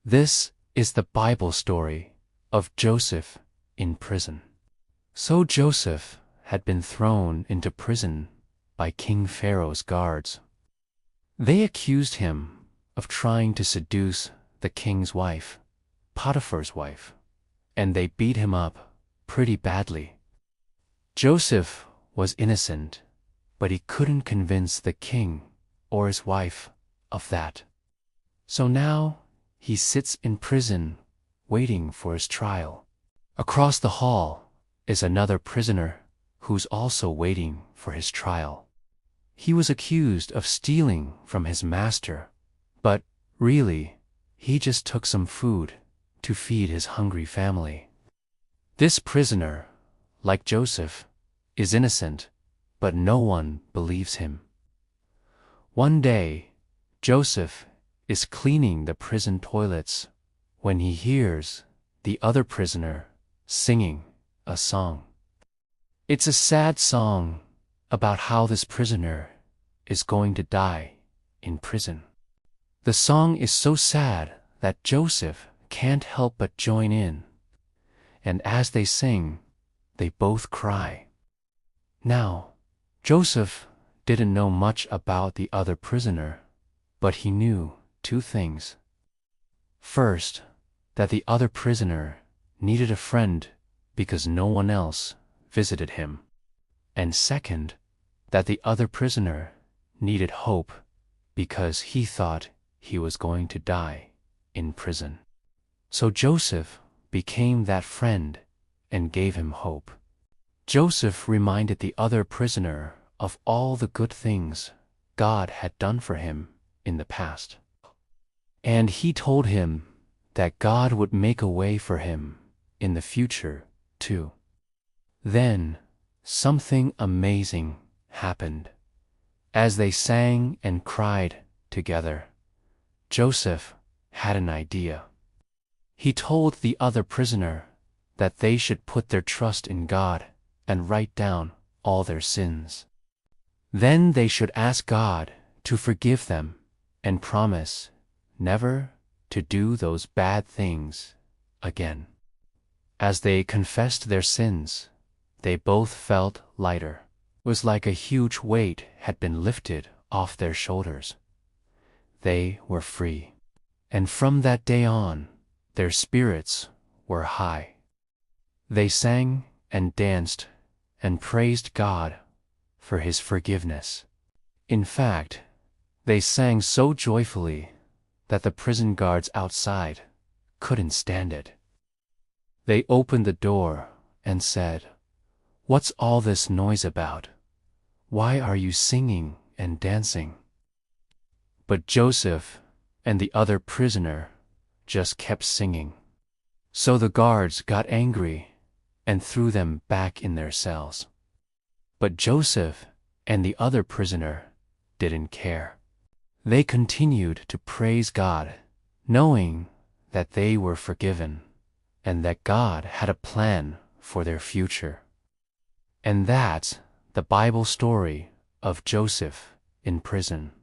This is the Bible story of Joseph in prison. So Joseph had been thrown into prison by King Pharaoh's guards. They accused him of trying to seduce the king's wife, Potiphar's wife, and they beat him up pretty badly. Joseph was innocent, but he couldn't convince the king or his wife of that. So now he sits in prison waiting for his trial. Across the hall is another prisoner who's also waiting for his trial. He was accused of stealing from his master, but really, he just took some food to feed his hungry family. This prisoner, like Joseph, is innocent, but no one believes him. One day, Joseph is cleaning the prison toilets when he hears the other prisoner singing a song. It's a sad song about how this prisoner is going to die in prison. The song is so sad that Joseph can't help but join in, and as they sing, they both cry. Now, Joseph didn't know much about the other prisoner, but he knew two things. First, that the other prisoner needed a friend because no one else visited him. And second, that the other prisoner needed hope because he thought he was going to die in prison. So Joseph became that friend and gave him hope. Joseph reminded the other prisoner of all the good things God had done for him in the past. And he told him that God would make a way for him in the future, too. Then, something amazing happened. As they sang and cried together, Joseph had an idea. He told the other prisoner that they should put their trust in God and write down all their sins. Then they should ask God to forgive them and promise never to do those bad things again. As they confessed their sins, they both felt lighter. It was like a huge weight had been lifted off their shoulders. They were free. And from that day on, their spirits were high. They sang and danced and praised God for His forgiveness. In fact, they sang so joyfully that the prison guards outside couldn't stand it. They opened the door and said, "What's all this noise about? Why are you singing and dancing?" But Joseph and the other prisoner just kept singing. So the guards got angry and threw them back in their cells. But Joseph and the other prisoner didn't care. They continued to praise God, knowing that they were forgiven and that God had a plan for their future. And that's the Bible story of Joseph in prison.